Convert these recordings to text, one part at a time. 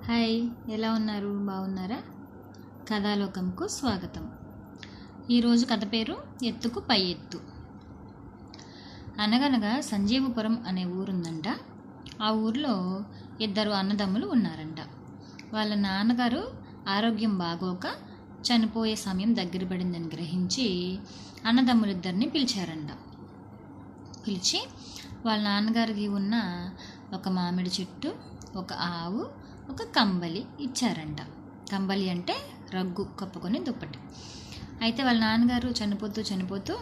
Hi, ఎలా ఉన్నారు? బాగున్నారా? కథాలోకంకు స్వాగతం. ఈరోజు కథ పేరు ఎత్తుకు పై ఎత్తు. అనగనగా సంజీవపురం అనే ఊరుందంట. ఆ ఊరిలో ఇద్దరు అన్నదమ్ములు ఉన్నారంట. వాళ్ళ నాన్నగారు ఆరోగ్యం బాగోక చనిపోయే సమయం దగ్గర పడిందని గ్రహించి అన్నదమ్ములిద్దరిని పిలిచారంట. పిలిచి వాళ్ళ నాన్నగారికి ఉన్న ఒక మామిడి చెట్టు, ఒక ఆవు, ఒక కంబలి ఇచ్చారంట. కంబలి అంటే రగ్గు కప్పుకొని దుప్పటి. అయితే వాళ్ళ నాన్నగారు చనిపోతూ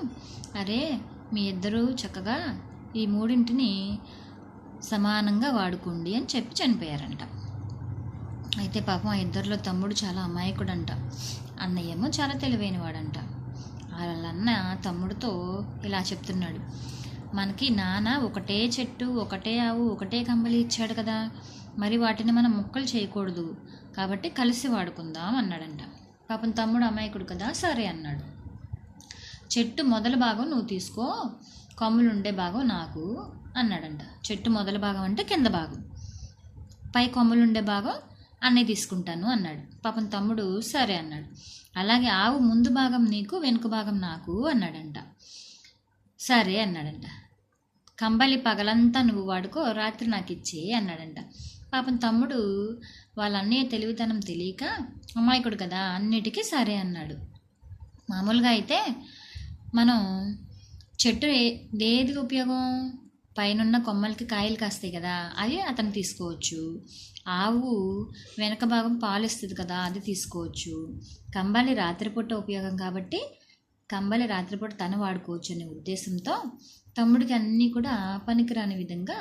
అరే, మీ ఇద్దరూ చక్కగా ఈ మూడింటిని సమానంగా వాడుకోండి అని చెప్పి చనిపోయారంట. అయితే పాపం ఆ ఇద్దరిలో తమ్ముడు చాలా అమాయకుడంట, అన్నయ్య ఏమో చాలా తెలివైనవాడంట. వాళ్ళన్న తమ్ముడితో ఇలా చెప్తున్నాడు, మనకి నాన్న ఒకటే చెట్టు, ఒకటే ఆవు, ఒకటే కంబలి ఇచ్చాడు కదా, మరి వాటిని మనం ముక్కలు చేయకూడదు, కాబట్టి కలిసి వాడుకుందాం అన్నాడంట. పాపం తమ్ముడు అమాయకుడు కదా, సరే అన్నాడు. చెట్టు మొదల భాగం నువ్వు తీసుకో, కొమ్ములు ఉండే భాగం నాకు అన్నాడంట. చెట్టు మొదల భాగం అంటే కింద భాగం, పై కొమ్ములు ఉండే భాగం అన్నీ తీసుకుంటాను అన్నాడు. పాపం తమ్ముడు సరే అన్నాడు. అలాగే ఆవు ముందు భాగం నీకు, వెనుక భాగం నాకు అన్నాడంట. సరే అన్నాడంట. కంబలి పగలంతా నువ్వు వాడుకో, రాత్రి నాకు ఇచ్చే అన్నాడంట. పాపం తమ్ముడు వాళ్ళ అన్నయ్య తెలివితనం తెలియక అమాయకుడు కదా, అన్నిటికీ సరే అన్నాడు. మామూలుగా అయితే మనం చెట్టు ఏది ఉపయోగం, పైనున్న కొమ్మలకి కాయలు కాస్తాయి కదా, అవి అతను తీసుకోవచ్చు. ఆవు వెనక భాగం పాలు ఇస్తుంది కదా, అది తీసుకోవచ్చు. కంబలి రాత్రిపూట ఉపయోగం కాబట్టి కంబలి రాత్రిపూట తను వాడుకోవచ్చు అనే ఉద్దేశంతో తమ్ముడికి అన్నీ కూడా పనికిరాని విధంగా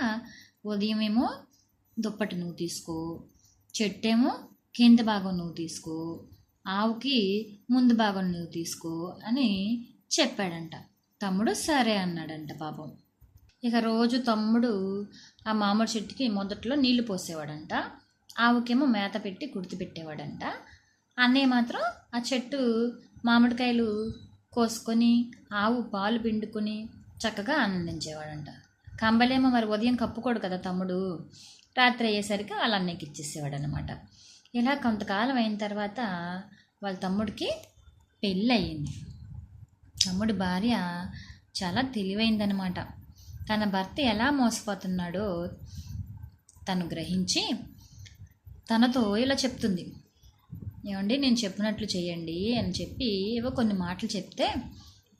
ఉదయం ఏమో దుప్పటి నువ్వు తీసుకో, చెట్టేమో కింద భాగం నువ్వు తీసుకో, ఆవుకి ముందు భాగం నువ్వు తీసుకో అని చెప్పాడంట. తమ్ముడు సరే అన్నాడంట. పాపం ఇక రోజు తమ్ముడు ఆ మామిడి చెట్టుకి మొదట్లో నీళ్లు పోసేవాడంట, ఆవుకేమో మేత పెట్టి కుర్తి పెట్టేవాడంట. అన్నయ్య మాత్రం ఆ చెట్టు మామిడికాయలు కోసుకొని ఆవు పాలు పిండుకొని చక్కగా ఆనందించేవాడంట. కంబలేమో మరి ఉదయం కప్పుకోడు కదా తమ్ముడు, రాత్రి అయ్యేసరికి వాళ్ళ అన్నయ్యకి ఇచ్చేసేవాడు అనమాట. ఇలా కొంతకాలం అయిన తర్వాత వాళ్ళ తమ్ముడికి పెళ్ళి అయ్యింది. తమ్ముడి భార్య చాలా తెలివైందనమాట. తన భర్త ఎలా మోసపోతున్నాడో తను గ్రహించి తనతో ఇలా చెప్తుంది, ఏమండి నేను చెప్పినట్లు చేయండి అని చెప్పి ఏవో కొన్ని మాటలు చెప్తే,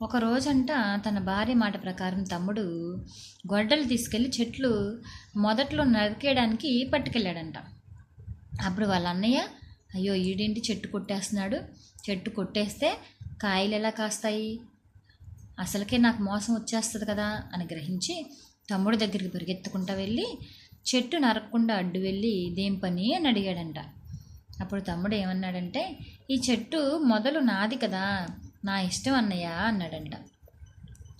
ఒక రోజంట తన భార్య మాట ప్రకారం తమ్ముడు గొడ్డలు తీసుకెళ్ళి చెట్లు మొదట్లో నరికేయడానికి పట్టుకెళ్ళాడంట. అప్పుడు వాళ్ళ అన్నయ్య, అయ్యో ఈడేంటి చెట్టు కొట్టేస్తున్నాడు, చెట్టు కొట్టేస్తే కాయలు ఎలా కాస్తాయి, అసలుకే నాకు మోసం వచ్చేస్తుంది కదా అని గ్రహించి తమ్ముడి దగ్గరికి పరిగెత్తుకుంటూ వెళ్ళి చెట్టు నరకకుండా అడ్డు వెళ్ళి ఇదేం పని అని అడిగాడంట. అప్పుడు తమ్ముడు ఏమన్నాడంటే, ఈ చెట్టు మొదలు నాది కదా, నా ఇష్టం అన్నయ్య అన్నాడంట.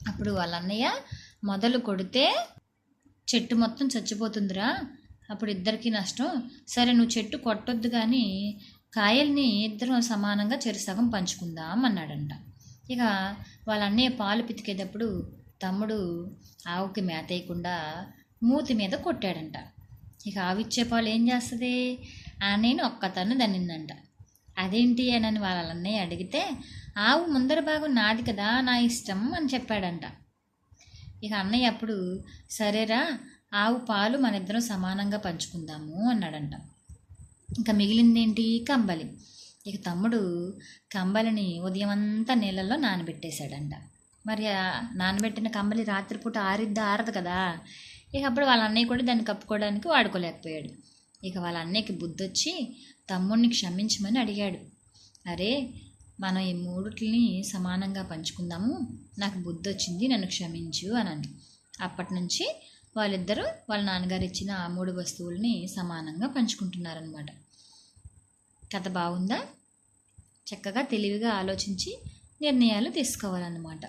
అప్పుడు వాళ్ళ అన్నయ్య, మొదలు కొడితే చెట్టు మొత్తం చచ్చిపోతుందిరా, అప్పుడు ఇద్దరికీ నష్టం, సరే నువ్వు చెట్టు కొట్టొద్దు కానీ కాయల్ని ఇద్దరం సమానంగా చెరుసగం పంచుకుందాం అన్నాడంట. ఇక వాళ్ళ అన్నయ్య పాలు పితికేటప్పుడు తమ్ముడు ఆవుకి మేత వేయకుండా మూతి మీద కొట్టాడంట. ఇక ఆవిచ్చే పాలు ఏం చేస్తుంది, నేను ఒక్కతను దన్నిందంట. అదేంటి అని వాళ్ళ అన్నయ్య అడిగితే, ఆవు ముందర భాగం నాది కదా, నా ఇష్టం అని చెప్పాడంట. ఇక అన్నయ్య అప్పుడు సరేరా, ఆవు పాలు మన ఇద్దరం సమానంగా పంచుకుందాము అన్నాడంట. ఇంకా మిగిలిందేంటి, కంబలి. ఇక తమ్ముడు కంబలిని ఉదయం అంతా నీళ్ళల్లో నానబెట్టేశాడంట. మరి ఆ నానబెట్టిన కంబలి రాత్రిపూట ఆరదు కదా. ఇక అప్పుడు వాళ్ళ అన్నయ్య కూడా దాన్ని కప్పుకోవడానికి వాడుకోలేకపోయాడు. ఇక వాళ్ళ అన్నయ్యకి బుద్ధి వచ్చి తమ్ముడిని క్షమించమని అడిగాడు. అరే, మనం ఈ మూడిటిని సమానంగా పంచుకుందాము, నాకు బుద్ధి వచ్చింది, నన్ను క్షమించు అని. అప్పటి నుంచి వాళ్ళిద్దరూ వాళ్ళ నాన్నగారు ఇచ్చిన ఆ 3 వస్తువుల్ని సమానంగా పంచుకుంటున్నారనమాట. కథ బాగుందా? చక్కగా తెలివిగా ఆలోచించి నిర్ణయాలు తీసుకోవాలన్నమాట.